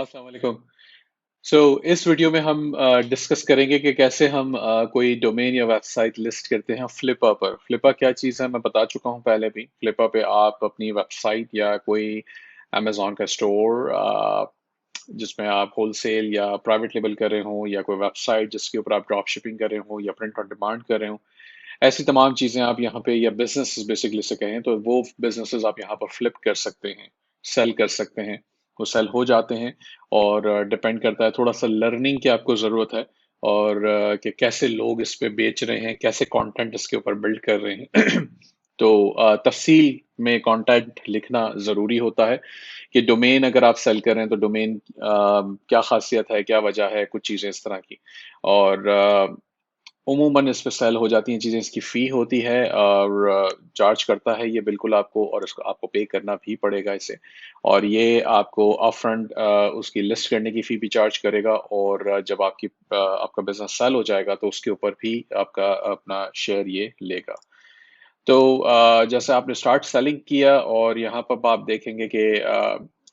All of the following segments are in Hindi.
अस्सलाम वालेकुम। इस वीडियो में हम डिस्कस करेंगे कि कैसे हम कोई डोमेन या वेबसाइट लिस्ट करते हैं फ्लिपा पर। फ्लिपा क्या चीज़ है मैं बता चुका हूँ पहले भी। फ्लिपा पे आप अपनी वेबसाइट या कोई अमेजोन का स्टोर जिसमें आप होलसेल या प्राइवेट लेबल कर रहे हो, या कोई वेबसाइट जिसके ऊपर आप ड्रॉप शिपिंग कर रहे हो या प्रिंट ऑन डिमांड कर रहे हो, ऐसी तमाम चीज़ें आप यहाँ पे, या बिजनेस बेसिकली से कहें तो वो बिजनेसेस आप यहाँ पर फ्लिप कर सकते हैं, सेल कर सकते हैं। वो सेल हो जाते हैं। और डिपेंड करता है थोड़ा सा लर्निंग की आपको ज़रूरत है, और कि कैसे लोग इस पे बेच रहे हैं, कैसे कंटेंट इसके ऊपर बिल्ड कर रहे हैं। तो तफसील में कंटेंट लिखना ज़रूरी होता है कि डोमेन अगर आप सेल कर रहे हैं तो डोमेन क्या खासियत है, क्या वजह है, कुछ चीज़ें इस तरह की। और उमूमन इस पे सेल हो जाती हैं चीज़ें, इसकी फ़ी होती है और चार्ज करता है ये बिल्कुल आपको, और इसको आपको पे करना भी पड़ेगा इसे। और ये आपको अपफ्रंट उसकी लिस्ट करने की फ़ी भी चार्ज करेगा, और जब आपका बिजनेस सेल हो जाएगा तो उसके ऊपर भी आपका अपना शेयर ये लेगा। तो जैसे आपने स्टार्ट सेलिंग किया, और यहाँ पर आप देखेंगे कि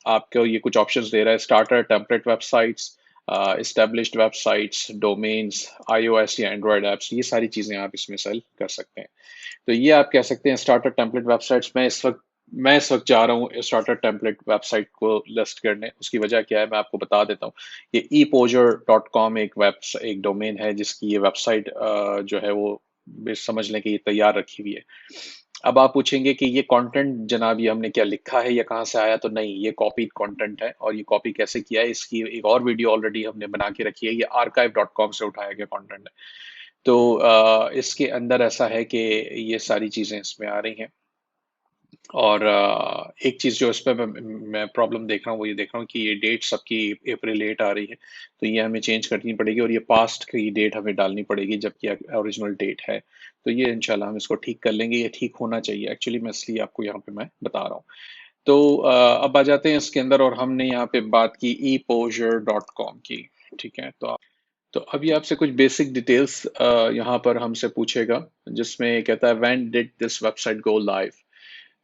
आपको ये कुछ ऑप्शंस दे रहा है: starter, template websites, established websites, domains, iOS या एंड्रॉयड ऐप्स, ये सारी चीज़ें आप इसमें सेल कर सकते हैं। तो ये आप कह सकते हैं स्टार्टर टेम्पलेट वेबसाइट्स। मैं इस वक्त जा रहा हूँ स्टार्टर टेम्पलेट वेबसाइट को लिस्ट करने। उसकी वजह क्या है मैं आपको बता देता हूँ। ये eposer.com एक डोमेन है जिसकी ये वेबसाइट जो है वो समझ लें कि ये तैयार रखी हुई है। अब आप पूछेंगे कि ये कंटेंट जनाब ये हमने क्या लिखा है या कहाँ से आया, तो नहीं, ये कॉपीड कंटेंट है। और ये कॉपी कैसे किया है इसकी एक और वीडियो ऑलरेडी हमने बना के रखी है। ये archive.com से उठाया गया कंटेंट है। तो इसके अंदर ऐसा है कि ये सारी चीज़ें इसमें आ रही हैं। और एक चीज़ जो इसमें मैं प्रॉब्लम देख रहा हूँ वो ये देख रहा हूँ कि ये डेट सबकी अप्रैल 8 आ रही है। तो ये हमें चेंज करनी पड़ेगी, और ये पास्ट की डेट हमें डालनी पड़ेगी जबकि ओरिजिनल डेट है। तो ये इंशाल्लाह हम इसको ठीक कर लेंगे। ये ठीक होना चाहिए एक्चुअली, मैं इसलिए आपको यहाँ पे मैं बता रहा हूँ। तो अब आ जाते हैं इसके अंदर, और हमने यहाँ पे बात की eposer.com की। ठीक है, तो अभी आपसे कुछ बेसिक डिटेल्स यहाँ पर हमसे पूछेगा, जिसमें कहता है when did this website go live.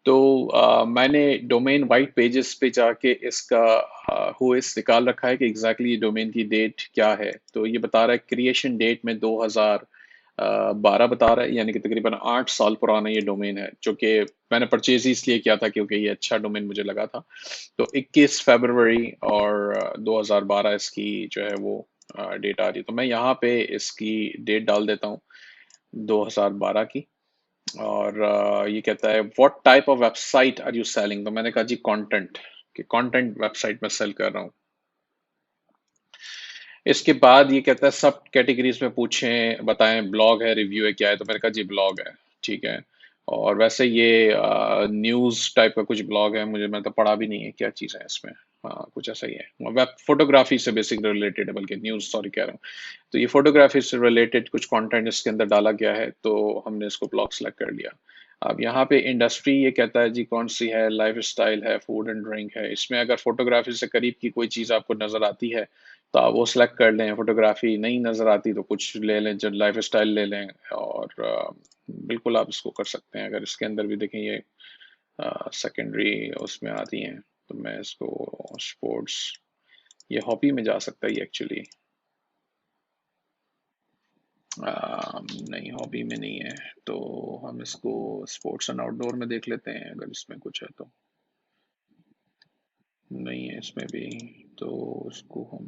तो मैंने डोमेन वाइट पेजेस पे जाके इसका हुएस निकाल रखा है कि एग्जैक्टली ये डोमेन की डेट क्या है। तो ये बता रहा है क्रिएशन डेट में 2012 बता रहा है, यानी कि तकरीबन 8 साल पुराना ये डोमेन है, जो कि मैंने परचेज ही इसलिए किया था क्योंकि ये अच्छा डोमेन मुझे लगा था। तो 21 फरवरी और 2012 इसकी जो है वो डेट आ रही है। तो मैं यहाँ पे इसकी डेट डाल देता हूँ 2012 की। और ये कहता है what type of website R you selling. तो मैंने कहा जी कंटेंट, कि कंटेंट वेबसाइट में सेल कर रहा हूँ। इसके बाद ये कहता है सब कैटेगरीज में पूछें, बताएं ब्लॉग है, रिव्यू है, क्या है। तो मैंने कहा जी ब्लॉग है। ठीक है। और वैसे ये न्यूज़ टाइप का कुछ ब्लॉग है, मुझे मैं तो पढ़ा भी नहीं है क्या चीज़ है इसमें। हाँ कुछ ऐसा ही है, वेब फोटोग्राफी से बेसिक रिलेटेड है, बल्कि न्यूज़ सॉरी कह रहा हूँ। तो ये फोटोग्राफी से रिलेटेड कुछ कंटेंट इसके अंदर डाला गया है, तो हमने इसको ब्लॉग सेलेक्ट कर लिया। अब यहाँ पे इंडस्ट्री ये कहता है जी कौन सी है, लाइफ स्टाइल है, फूड एंड ड्रिंक है। इसमें अगर फोटोग्राफी से करीब की कोई चीज़ आपको नज़र आती है तो आप वो सेलेक्ट कर लें। फोटोग्राफी नहीं नज़र आती तो कुछ ले लें, जो लाइफ स्टाइल ले लें। और बिल्कुल आप इसको कर सकते हैं। अगर इसके अंदर भी देखें ये सेकेंडरी उसमें आती हैं, तो मैं इसको स्पोर्ट्स, ये हॉबी में जा सकता है ये एक्चुअली। नहीं, हॉबी में नहीं है। तो हम इसको स्पोर्ट्स एंड आउटडोर में देख लेते हैं अगर इसमें कुछ है तो। नहीं है इसमें भी। तो उसको हम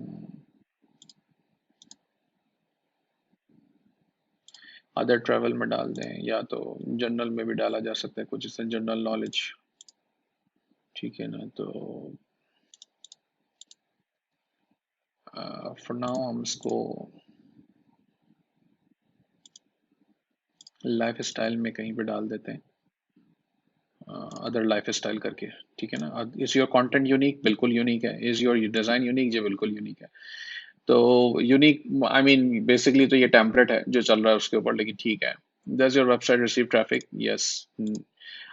अदर ट्रैवल में डाल दें, या तो जनरल में भी डाला जा सकता है कुछ, इससे जनरल नॉलेज। ठीक है ना। तो फॉर नाउ हम इसको लाइफ स्टाइल में कहीं पे डाल देते हैं, अदर लाइफ स्टाइल करके। ठीक है ना। Is your content unique? बिल्कुल यूनिक है। Is your design unique? जी बिल्कुल यूनिक है। तो यूनिक आई मीन बेसिकली तो ये टेम्पलेट है जो चल रहा है उसके ऊपर, लेकिन ठीक है। Does your website receive traffic? Yes.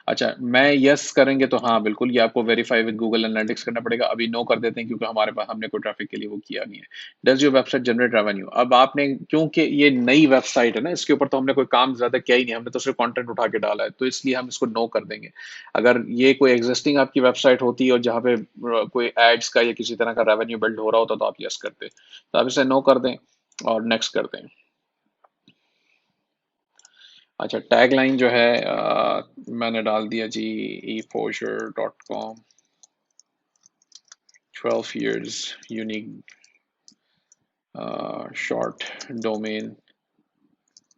अच्छा, मैं यस करेंगे तो हाँ बिल्कुल ये आपको वेरीफाई विद गूगल एनालिटिक्स करना पड़ेगा। अभी नो कर देते हैं क्योंकि हमारे पास हमने कोई ट्रैफिक के लिए वो किया नहीं है। Does your website generate revenue? अब आपने, क्योंकि ये नई वेबसाइट है ना, इसके ऊपर तो हमने कोई काम ज्यादा किया ही नहीं, हमने तो सिर्फ कंटेंट उठा के डाला है, तो इसलिए हम इसको नो कर देंगे। अगर ये कोई एग्जिस्टिंग आपकी वेबसाइट होती और जहाँ पे कोई एड्स का या किसी तरह का रेवेन्यू बिल्ड हो रहा होता तो आप यस करते, तो आप इसे नो कर दें और नेक्स्ट कर दें। अच्छा, टैगलाइन जो है मैंने डाल दिया जी, eposure.com, 12 years unique short domain,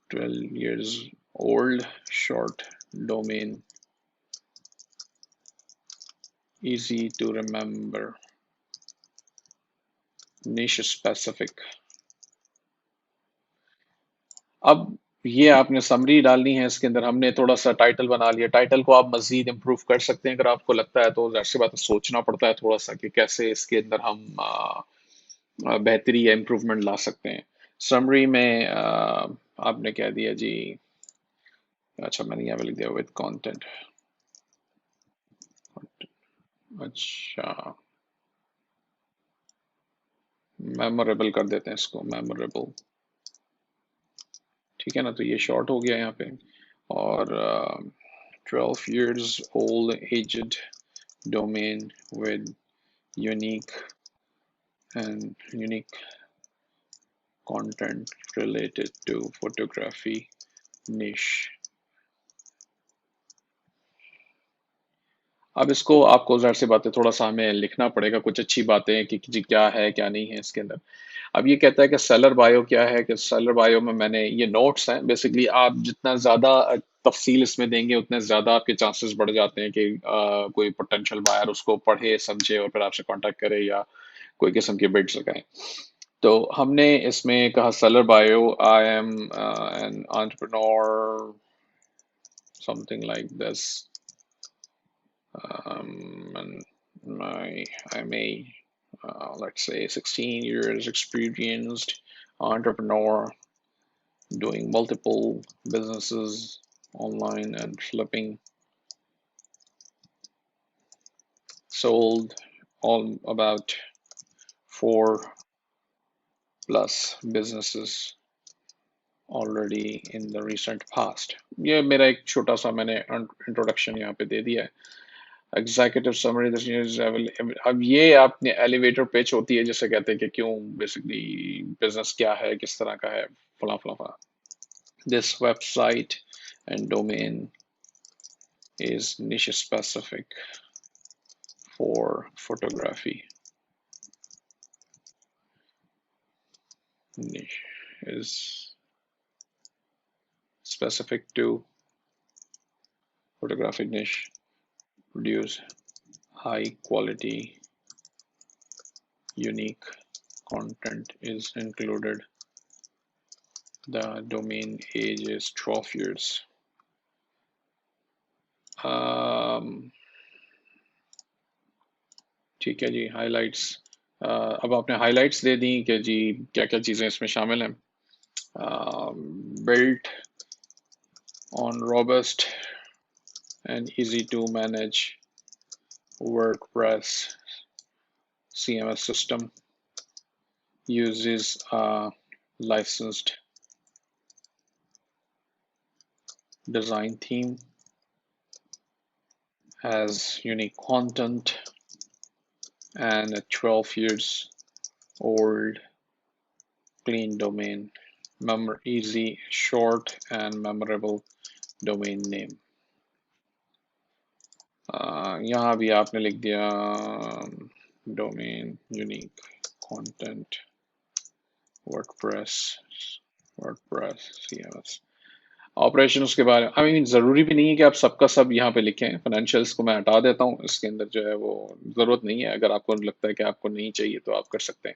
12 years old short domain, easy to remember, niche specific। अब ये आपने समरी डालनी है, इसके अंदर हमने थोड़ा सा टाइटल बना लिया। टाइटल को आप मजीद इम्प्रूव कर सकते हैं अगर आपको लगता है, तो जाहिर सी बात है सोचना पड़ता है थोड़ा सा कि कैसे इसके अंदर हम बेहतरी या इम्प्रूवमेंट ला सकते हैं। समरी में आपने कह दिया जी, अच्छा मैंने यहाँ पे लिख दिया विद कंटेंट। अच्छा, मेमोरेबल कर देते हैं इसको, मेमोरेबल। ठीक है ना, तो ये शॉर्ट हो गया यहाँ पे। और 12 years old aged domain with unique and unique content related to photography niche। अब इसको आपको जाहिर सी बात है थोड़ा सा हमें लिखना पड़ेगा, कुछ अच्छी बातें कि जी क्या है क्या नहीं है इसके अंदर। अब ये कहता है कि सेलर बायो क्या है, कि सेलर बायो में मैंने ये नोट्स हैं बेसिकली। आप जितना ज्यादा तफसील इसमें देंगे उतने ज्यादा आपके चांसेस बढ़ जाते हैं कि कोई पोटेंशियल बायर उसको पढ़े समझे और फिर आपसे कांटेक्ट करे या कोई किस्म की बिड्स लगाए। तो हमने इसमें कहा seller bio, I am an entrepreneur, something like this, and I may, let's say 16 years experienced entrepreneur doing multiple businesses online and flipping, sold all about 4+ businesses already in the recent past। ये मेरा एक छोटा सा मैंने इंट्रोडक्शन यहाँ पे दे दिया है। एग्जीक्यूटिव समरी, अब ये आपने एलिवेटर पिच होती है जिसे कहते हैं कि क्यों बेसिकली बिजनेस क्या है, किस तरह का है, फला फला फला। This website and domain is niche specific for photography, niche is specific to photographic niche, produce high quality unique content is included, the domain age is 12 years। ठीक है जी, हाइलाइट्स। अब आपने हाइलाइट्स दे दी कि जी क्या क्या चीज़ें इसमें शामिल हैं। Built on robust and easy to manage WordPress CMS system, uses a licensed design theme, has unique content, and a 12 years old clean domain, easy, short, and memorable domain name। यहाँ भी आपने लिख दिया domain unique content WordPress, WordPress CMS. Operations के बारे में आई मीन ज़रूरी भी नहीं है कि आप सबका सब यहाँ पे लिखें। फाइनेंशियल्स को मैं हटा देता हूँ, इसके अंदर जो है वो ज़रूरत नहीं है। अगर आपको लगता है कि आपको नहीं चाहिए तो आप कर सकते हैं।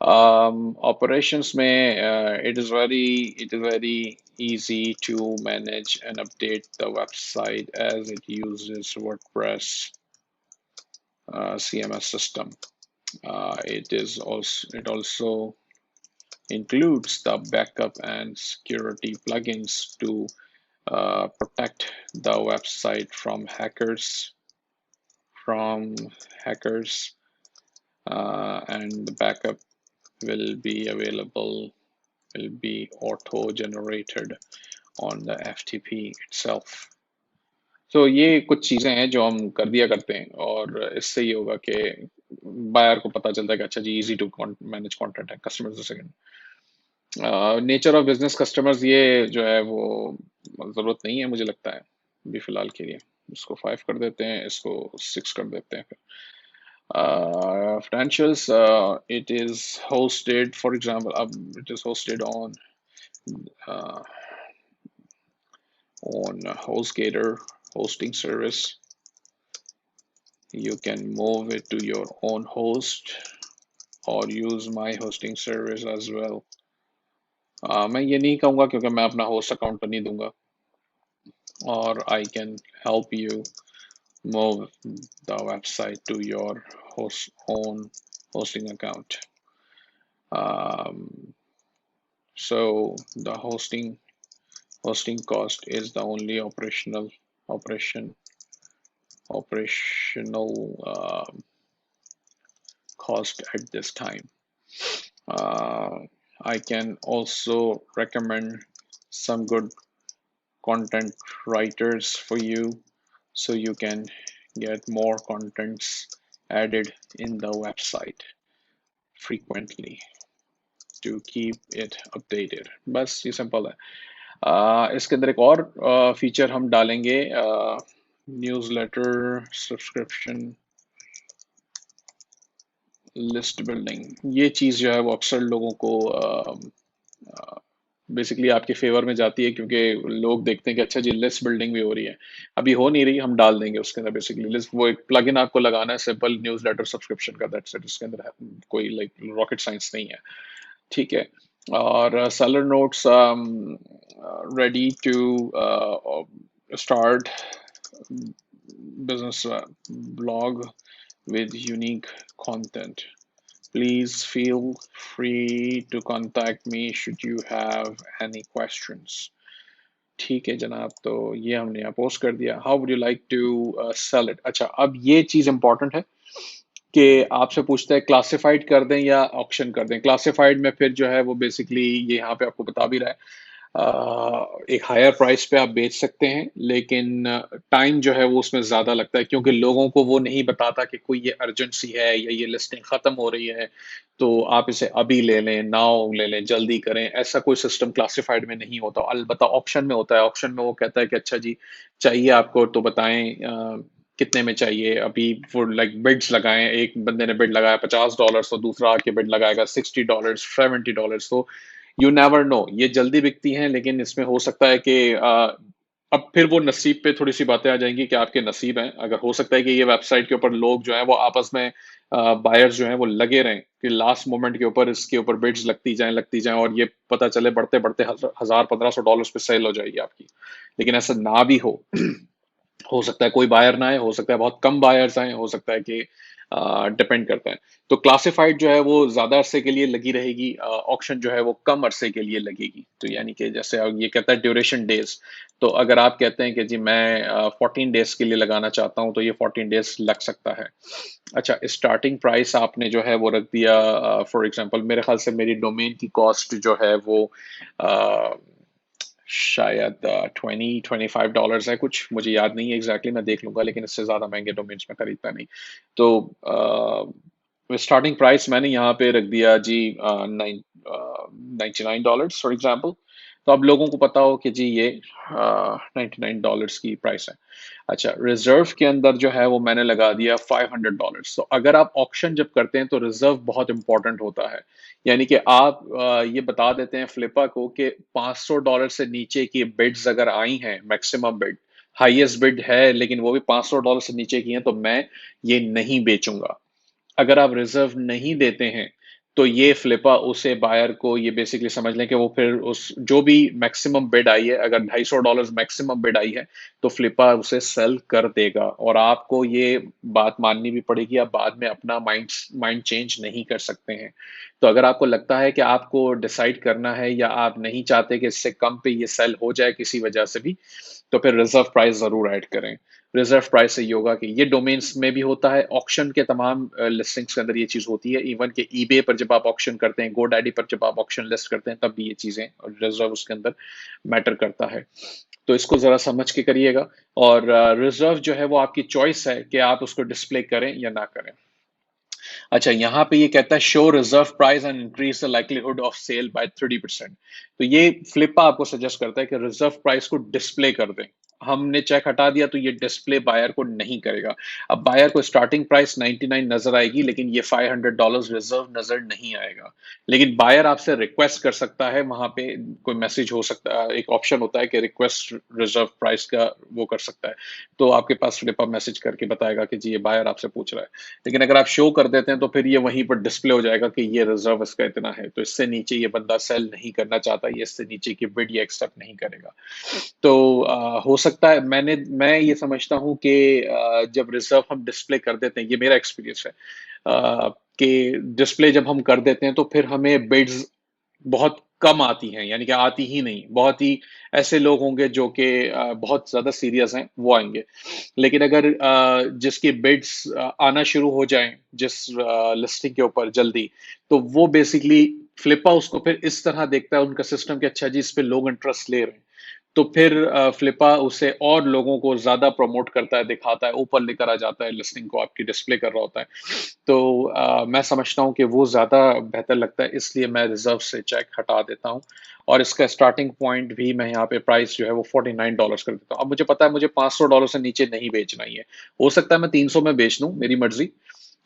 Operations में it is very easy to manage and update the website as it uses WordPress CMS system। it also includes the backup and security plugins to protect the website from hackers, and the backup will be available, will be auto generated on the FTP itself. तो ये कुछ चीजें हैं जो हम कर दिया करते हैं, और इससे ये होगा कि बायर को पता चलता है कि अच्छा जी, इजी टू मैनेज कंटेंट है। Customers second, nature of business customers, ये जो है वो जरूरत नहीं है मुझे लगता है अभी फिलहाल के लिए। इसको 5 कर देते हैं, इसको 6 कर देते हैं फिर। Financials, it is hosted, for example, it is hosted uh, on HostGator hosting service. You can move it to your own host or use my hosting service as well. मैं ये नहीं कहूँगा क्योंकि मैं अपना होस्ट अकाउंट तो नहीं दूंगा, और I can help you move the website to your own hosting account. So the hosting cost is the only operational cost at this time. I can also recommend some good content writers for you, so you can get more contents added in the website frequently to keep it updated. बस ये सिंपल है। इसके अंदर एक और फीचर हम डालेंगे, न्यूज़लेटर सब्सक्रिप्शन लिस्ट बिल्डिंग। ये चीज़ जो है वो अक्सर लोगों को बेसिकली आपके फेवर में जाती है, क्योंकि लोग देखते हैं कि अच्छा जी, लिस्ट बिल्डिंग भी हो रही है। अभी हो नहीं रही, हम डाल देंगे उसके अंदर। बेसिकली लिस्ट, वो एक प्लगइन आपको लगाना है सिंपल न्यूज़लेटर सब्सक्रिप्शन का, दैट्स इट। उसके अंदर कोई लाइक रॉकेट साइंस नहीं है, ठीक है। और seller notes, ready to start business blog with unique content. Please feel free to contact me should you have any questions. ठीक है जनाब, तो ये हमने यहाँ पोस्ट कर दिया। How would you like to sell it. अच्छा, अब ये चीज़ इंपॉर्टेंट है कि आपसे पूछता है क्लासिफाइड कर दें या ऑक्शन कर दें। क्लासिफाइड में फिर जो है वो बेसिकली ये यहाँ पे आपको बता भी रहा है, एक हायर प्राइस पे आप बेच सकते हैं, लेकिन टाइम जो है वो उसमें ज़्यादा लगता है, क्योंकि लोगों को वो नहीं बताता कि कोई ये अर्जेंसी है या ये लिस्टिंग ख़त्म हो रही है, तो आप इसे अभी ले लें, नाउ ले लें, जल्दी करें। ऐसा कोई सिस्टम क्लासिफाइड में नहीं होता, अलबत्ता ऑप्शन में होता है। ऑप्शन में वो कहता है कि अच्छा जी, चाहिए आपको तो बताएं कितने में चाहिए। अभी वो लाइक बिड्स लगाएं, एक बंदे ने बिड लगाया $50, तो दूसरा आके बिड लगाएगा $60, $70। तो यू नेवर नो, ये जल्दी बिकती हैं, लेकिन इसमें हो सकता है कि अब फिर वो नसीब पे थोड़ी सी बातें आ जाएंगी कि आपके नसीब हैं। अगर हो सकता है कि ये वेबसाइट के ऊपर लोग जो हैं वो आपस में, बायर्स जो हैं वो लगे रहें कि लास्ट मोमेंट के ऊपर इसके ऊपर बिड्स लगती जाएं, और ये पता चले बढ़ते बढ़ते $1000-1500 पे सेल हो जाएगी आपकी। लेकिन ऐसा ना भी हो सकता है कोई बायर ना आए, हो सकता है बहुत कम बायर्स आए, हो सकता है कि डिपेंड करता है। तो क्लासिफाइड जो है वो ज्यादा अरसे के लिए लगी रहेगी, ऑक्शन जो है वो कम अरसे के लिए लगेगी। तो यानी कि जैसे अब ये कहता है ड्यूरेशन डेज, तो अगर आप कहते हैं कि जी मैं 14 डेज के लिए लगाना चाहता हूं, तो ये 14 डेज लग सकता है। अच्छा, स्टार्टिंग प्राइस आपने जो है वो रख दिया, फॉर एग्जांपल मेरे ख्याल से मेरी डोमेन की कॉस्ट जो है वो शायद $20-25 है कुछ, मुझे याद नहीं है एग्जैक्टली, मैं देख लूंगा, लेकिन इससे ज़्यादा महंगे डोमेन्स में खरीदता नहीं। तो स्टार्टिंग प्राइस मैंने यहाँ पे रख दिया जी, $99 फॉर एग्जाम्पल। तो अब लोगों को पता हो कि जी ये $99 की प्राइस है। अच्छा, रिजर्व के अंदर जो है वो मैंने लगा दिया $500। तो अगर आप ऑक्शन जब करते हैं तो रिजर्व बहुत इंपॉर्टेंट होता है। यानी कि आप ये बता देते हैं फ्लिपा को कि $500 से नीचे की बिड्स अगर आई हैं, मैक्सिमम बिड, हाईएस्ट बिड है लेकिन वो भी $500 से नीचे की हैं, तो मैं ये नहीं बेचूंगा। अगर आप रिजर्व नहीं देते हैं तो ये फ्लिपा उसे बायर को ये बेसिकली समझ लें कि वो फिर उस जो भी मैक्सिमम बिड आई है, अगर $250 मैक्सिमम बिड आई है, तो फ्लिपा उसे सेल कर देगा। और आपको ये बात माननी भी पड़ेगी, आप बाद में अपना माइंड माइंड चेंज नहीं कर सकते हैं। तो अगर आपको लगता है कि आपको डिसाइड करना है या आप नहीं चाहते कि इससे कम पे ये सेल हो जाए किसी वजह से भी, तो फिर रिजर्व प्राइस जरूर ऐड करें। रिजर्व प्राइस से ये होगा कि ये डोमेन्स में भी होता है, ऑक्शन के तमाम लिस्टिंग्स के अंदर ये चीज होती है, इवन के ईबे पर जब आप ऑक्शन करते हैं, गोडैडी पर जब आप ऑक्शन लिस्ट करते हैं, तब भी ये चीजें और रिजर्व उसके अंदर मैटर करता है। तो इसको जरा समझ के करिएगा। और रिजर्व जो है वो आपकी चॉइस है कि आप उसको डिस्प्ले करें या ना करें। अच्छा, यहाँ पे ये कहता है show reserve price and increase the likelihood of sale by 30%। तो ये फ्लिपा आपको सजेस्ट करता है कि रिजर्व प्राइस को डिस्प्ले कर दें। हमने चेक हटा दिया तो ये डिस्प्ले बायर को नहीं करेगा। अब बायर को स्टार्टिंग प्राइस 99 नजर आएगी, लेकिन ये $500 रिजर्व नजर नहीं आएगा। लेकिन बायर आपसे रिक्वेस्ट कर सकता है, वहां पे कोई मैसेज हो सकता है, एक ऑप्शन होता है कि रिक्वेस्ट रिजर्व प्राइस का, वो कर सकता है। तो आपके पास फ्लिपा मैसेज करके बताएगा कि जी ये बायर आपसे पूछ रहा है। लेकिन अगर आप शो कर देते हैं तो फिर ये वहीं पर डिस्प्ले हो जाएगा कि ये रिजर्व इसका इतना है, तो इससे नीचे ये बंदा सेल नहीं करना चाहता, ये इससे नीचे की बिड ये एक्सेप्ट नहीं करेगा। तो हो सकता है, मैं ये समझता हूँ कि जब रिजर्व हम डिस्प्ले कर देते हैं, ये मेरा एक्सपीरियंस है, कि डिस्प्ले जब हम कर देते हैं तो फिर हमें बिड्स बहुत कम आती हैं, यानी कि आती ही नहीं। बहुत ही ऐसे लोग होंगे जो कि बहुत ज्यादा सीरियस हैं, वो आएंगे। लेकिन अगर जिसकी बिड्स आना शुरू हो जाएं जिस लिस्टिंग के ऊपर जल्दी, तो वो बेसिकली फ्लिपा उसको फिर इस तरह देखता है उनका सिस्टम कि अच्छा जी इस पे लोग इंटरेस्ट ले रहे हैं। तो फिर फ्लिपा उसे और लोगों को ज्यादा प्रमोट करता है, दिखाता है, ऊपर लेकर आ जाता है, लिस्टिंग को आपकी डिस्प्ले कर रहा होता है। तो मैं समझता हूँ कि वो ज्यादा बेहतर लगता है, इसलिए मैं रिजर्व से चेक हटा देता हूँ। और इसका स्टार्टिंग पॉइंट भी मैं यहाँ पे प्राइस जो है वो $49 कर देता हूँ। अब मुझे पता है मुझे $500 से नीचे नहीं बेचना ही है। हो सकता है मैं 300 में बेच लूँ, मेरी मर्जी।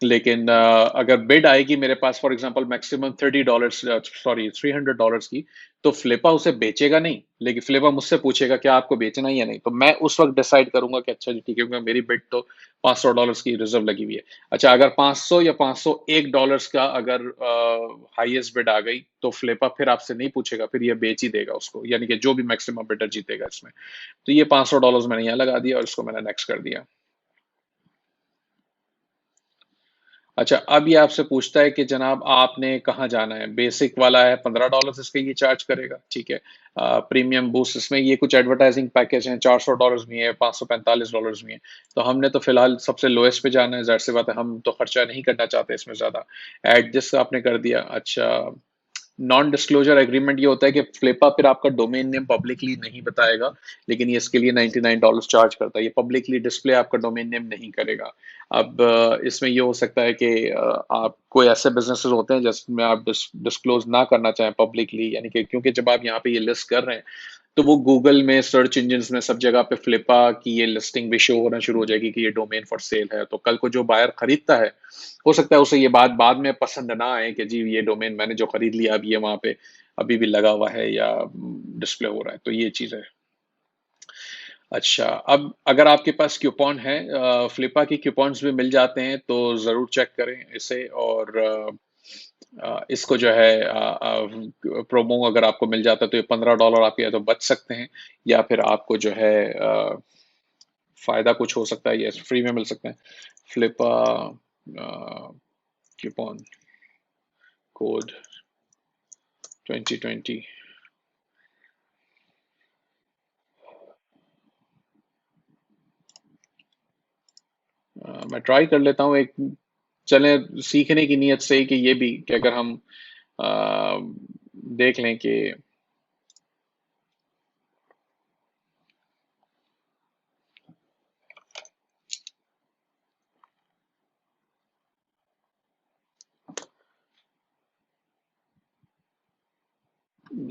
लेकिन अगर बिड आएगी मेरे पास फॉर एग्जांपल मैक्सिमम $30, सॉरी $300 की, तो फ्लिपा उसे बेचेगा नहीं, लेकिन फ्लिपा मुझसे पूछेगा क्या आपको बेचना है या नहीं। तो मैं उस वक्त डिसाइड करूंगा कि अच्छा जी ठीक है, क्योंकि मेरी बिड तो $500 की रिजर्व लगी हुई है। अच्छा, अगर 500 या $501 का अगर हाईएस्ट बिड आ गई, तो फ्लिपा फिर आपसे नहीं पूछेगा, फिर ये बेच ही देगा उसको, यानी कि जो भी मैक्सिमम बिडर जीतेगा इसमें। तो ये $500 मैंने यहाँ लगा दिया और इसको मैंने नेक्स्ट कर दिया। अच्छा, अब ये आपसे पूछता है कि जनाब आपने कहाँ जाना है। बेसिक वाला है $15, इसके ये चार्ज करेगा, ठीक है। प्रीमियम बूस्ट, इसमें ये कुछ एडवर्टाइजिंग पैकेज हैं, $400 भी है, $545 भी है। तो हमने तो फिलहाल सबसे लोएस्ट पे जाना है, जाहिर सी बात है, हम तो खर्चा नहीं करना चाहते इसमें ज्यादा। एड जिस आपने कर दिया। अच्छा, नॉन डिस्क्लोजर एग्रीमेंट ये होता है कि फ्लिपा फिर आपका डोमेन नेम पब्लिकली नहीं बताएगा, लेकिन ये इसके लिए $99 चार्ज करता है, ये पब्लिकली डिस्प्ले आपका डोमेन नेम नहीं करेगा। अब इसमें ये हो सकता है कि आप कोई ऐसे बिजनेसेस होते हैं जिसमें आप डिस्क्लोज ना करना चाहें पब्लिकली, यानी कि क्योंकि जब आप यहाँ पे ये लिस्ट कर रहे हैं, तो वो गूगल में, सर्च इंजिन में, सब जगह पे फ्लिपा की ये लिस्टिंग भी शो होना शुरू हो जाएगी कि ये डोमेन फॉर सेल है। तो कल को जो बायर खरीदता है, हो सकता है उसे ये बात बाद में पसंद ना आए कि जी ये डोमेन मैंने जो खरीद लिया अभी ये वहां पे अभी भी लगा हुआ है या डिस्प्ले हो रहा है, तो ये चीज है। अच्छा, अब अगर आपके पास क्यूपॉन है, फ्लिपा की क्यूपॉन्स भी मिल जाते हैं, तो जरूर चेक करें इसे। और इसको जो है प्रोमो अगर आपको मिल जाता है तो ये $15 आपके या तो बच सकते हैं, या फिर आपको जो है फायदा कुछ हो सकता है, ये फ्री में मिल सकते हैं। फ्लिपा क्यूपॉन कोड 2020। मैं ट्राई कर लेता हूँ एक, चले सीखने की नीयत से ही कि ये भी कि अगर हम अ, देख लें कि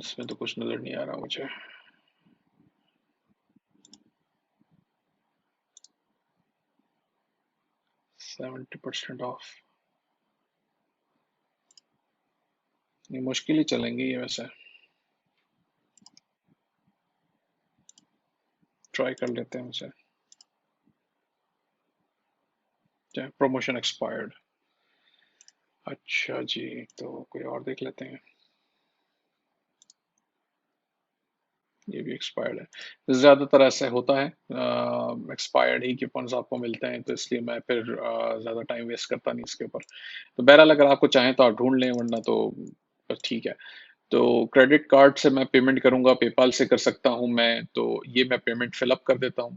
इसमें तो कुछ नजर नहीं आ रहा मुझे। 70% ऑफ, ये मुश्किल ही चलेंगे ये वैसे। ट्राई कर लेते हैं उसे। Promotion expired. अच्छा जी, तो कोई और देख लेते हैं। ये भी एक्सपायर्ड है, ज्यादातर ऐसे होता है, एक्सपायर्ड ही कूपन्स आपको मिलते हैं, तो इसलिए मैं फिर ज्यादा टाइम वेस्ट करता नहीं इसके ऊपर। तो बहरहाल अगर आपको चाहें तो आप ढूंढ लें, वरना तो बस ठीक है। तो क्रेडिट कार्ड से मैं पेमेंट करूंगा, पेपाल से कर सकता हूं मैं, तो ये मैं पेमेंट फिलअप कर देता हूं।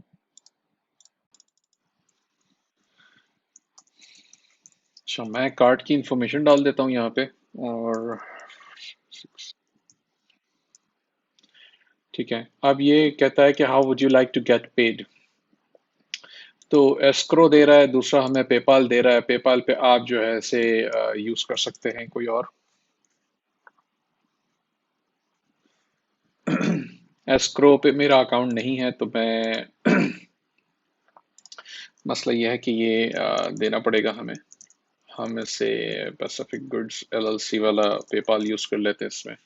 अच्छा, मैं कार्ड की इंफॉर्मेशन डाल देता हूँ यहाँ पे। और ठीक है, अब ये कहता है कि how would you like to get paid. तो एस्क्रो दे रहा है, दूसरा हमें पेपाल दे रहा है। पेपाल पे आप जो है इसे यूज कर सकते हैं, कोई और। एस्क्रो पे मेरा अकाउंट नहीं है, तो मैं मसला ये है कि ये देना पड़ेगा हमें। हम इसे पैसिफिक गुड्स एलएलसी वाला पेपाल यूज कर लेते हैं इसमें।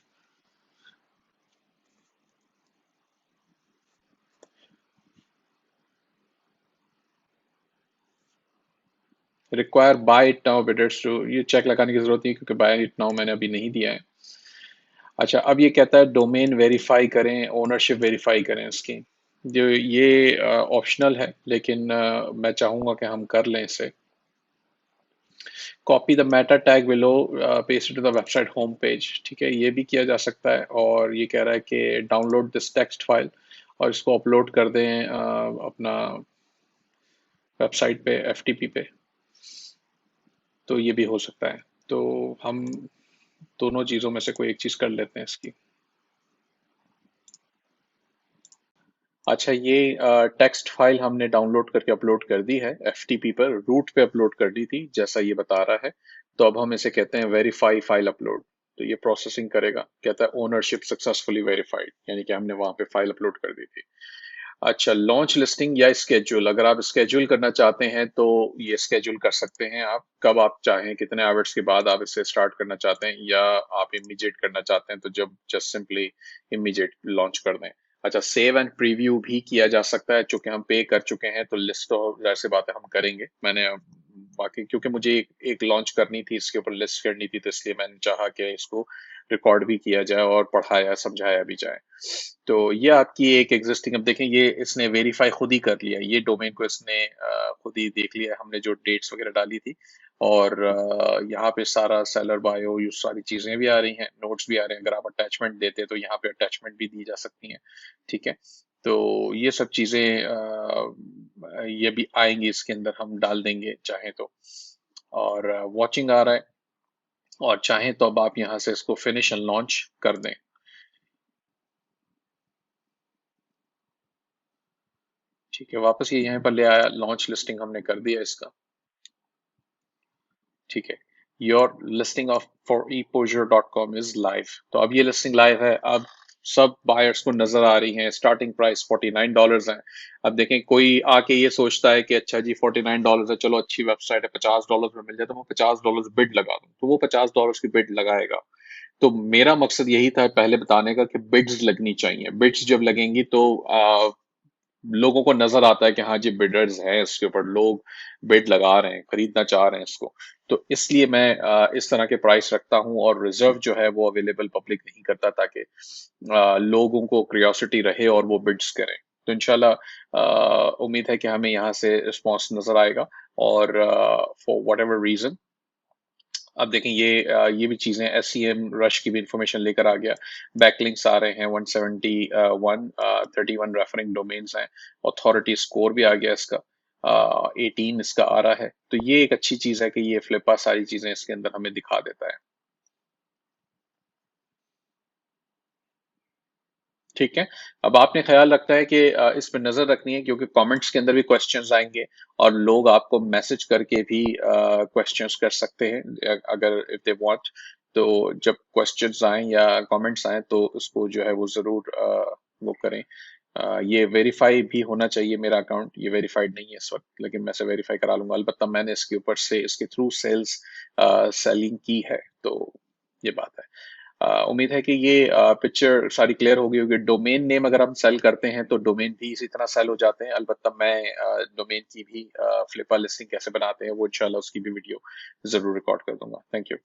Require buy it now bidders to, ये चेक लगाने की जरूरत नहीं है, क्योंकि बाय इट नाउ मैंने अभी नहीं दिया है। अच्छा, अब ये कहता है डोमेन वेरीफाई करें, ओनरशिप वेरीफाई करें इसकी। जो ये ऑप्शनल है, लेकिन मैं चाहूंगा कि हम कर लें इसे। Copy the meta tag below, paste to the website home page. ठीक है, ये भी किया जा सकता है। और ये कह रहा है कि डाउनलोड दिस टेक्स्ट फाइल, और इसको अपलोड कर दें अपना वेबसाइट पे, एफटीपी पे। तो ये भी हो सकता है। तो हम दोनों चीज़ों में से कोई एक चीज़ कर लेते हैं इसकी। अच्छा, ये टेक्स्ट फाइल हमने डाउनलोड करके अपलोड कर दी है, एफटीपी पर रूट पे अपलोड कर दी थी जैसा ये बता रहा है। तो अब हम इसे कहते हैं वेरीफाई फाइल अपलोड। तो ये प्रोसेसिंग करेगा, कहता है ओनरशिप सक्सेसफुली वेरीफाइड, यानी कि हमने वहां पे फाइल अपलोड कर दी थी। अच्छा, लॉन्च लिस्टिंग या स्केड्यूल, अगर आप स्केड्यूल करना चाहते हैं तो ये स्केड्यूल कर सकते हैं आप, कब आप चाहें, कितने आवर्स के बाद आप इसे स्टार्ट करना चाहते हैं, या आप इमीडिएट करना चाहते हैं तो जब जस्ट सिंपली इमीडिएट लॉन्च कर दें। अच्छा, सेव एंड प्रीव्यू भी किया जा सकता है, चूंकि हम पे कर चुके हैं तो लिस्ट तो जाहिर सी बात है हम करेंगे। मैंने बाकी क्योंकि मुझे एक लॉन्च करनी थी, इसके ऊपर लिस्ट करनी थी, तो इसलिए मैंने चाहा कि इसको रिकॉर्ड भी किया जाए और पढ़ाया समझाया भी जाए। तो ये आपकी एक एग्जिस्टिंग, अब देखें ये इसने वेरीफाई खुद ही कर लिया, ये डोमेन को इसने खुद ही देख लिया, हमने जो डेट्स वगैरह डाली थी। और यहाँ पे सारा सेलर बायो, ये सारी चीजें भी आ रही हैं, नोट्स भी आ रहे हैं। अगर आप अटैचमेंट देते हैं तो यहाँ पे अटैचमेंट भी दी जा सकती हैं। ठीक है, तो ये सब चीजें ये भी आएंगी इसके अंदर, हम डाल देंगे चाहें तो। और वॉचिंग आ रहा है, और चाहें तो अब आप यहाँ से इसको फिनिश एंड लॉन्च कर दें। ठीक है, वापस ये यहाँ पर ले आया, लॉन्च लिस्टिंग हमने कर दिया इसका। ठीक है, your listing of for ePosure.com is live. तो अब ये लिस्टिंग लाइव है, अब सब बायर्स को नजर आ रही है। स्टार्टिंग प्राइस $49 है। अब देखें, कोई आके ये सोचता है कि अच्छा जी $49 है, चलो अच्छी वेबसाइट है, $50 में मिल जाए, तो मैं $50 बिड लगा दूं, तो वो $50 की बिड लगाएगा। तो मेरा मकसद यही था पहले बताने का कि बिड्स लगनी चाहिए। बिड्स जब लगेंगी तो लोगों को नजर आता है कि हाँ जी बिडर्स हैं इसके ऊपर, लोग बिड लगा रहे हैं, खरीदना चाह रहे हैं इसको। तो इसलिए मैं इस तरह के प्राइस रखता हूँ, और रिजर्व जो है वो अवेलेबल पब्लिक नहीं करता, ताकि लोगों को क्यूरियोसिटी रहे और वो बिड्स करें। तो इंशाल्लाह उम्मीद है कि हमें यहाँ से रिस्पॉन्स नजर आएगा। और फॉर वट एवर रीजन, अब देखें ये भी चीजें, SEM रश की भी इंफॉर्मेशन लेकर आ गया। बैकलिंक्स आ रहे हैं 171, 31 रेफरिंग डोमेन्स हैं। अथॉरिटी स्कोर भी आ गया इसका, 18 इसका आ रहा है। तो ये एक अच्छी चीज है कि ये फ्लिपा सारी चीजें इसके अंदर हमें दिखा देता है। ठीक है, अब आपने ख्याल रखना है कि इस पर नजर रखनी है, क्योंकि कमेंट्स के अंदर भी क्वेश्चंस आएंगे, और लोग आपको मैसेज करके भी क्वेश्चंस कर सकते हैं, अगर इफ दे वांट। तो जब क्वेश्चंस आए या कमेंट्स आए तो उसको जो है वो जरूर वो करें। ये वेरीफाई भी होना चाहिए, मेरा अकाउंट ये वेरीफाइड नहीं है इस वक्त, लेकिन मैं इसे वेरीफाई करा लूंगा। अलबत्ता मैंने इसके ऊपर से इसके थ्रू सेल्स सेलिंग की है, तो ये बात है। उम्मीद है कि ये पिक्चर सारी क्लियर हो गई होगी। डोमेन नेम अगर हम सेल करते हैं तो डोमेन भी इसी तरह सेल हो जाते हैं। अलबत्ता मैं डोमेन की भी फ्लिपा लिस्टिंग कैसे बनाते हैं वो इंशाल्लाह उसकी भी वीडियो जरूर रिकॉर्ड कर दूंगा। Thank you.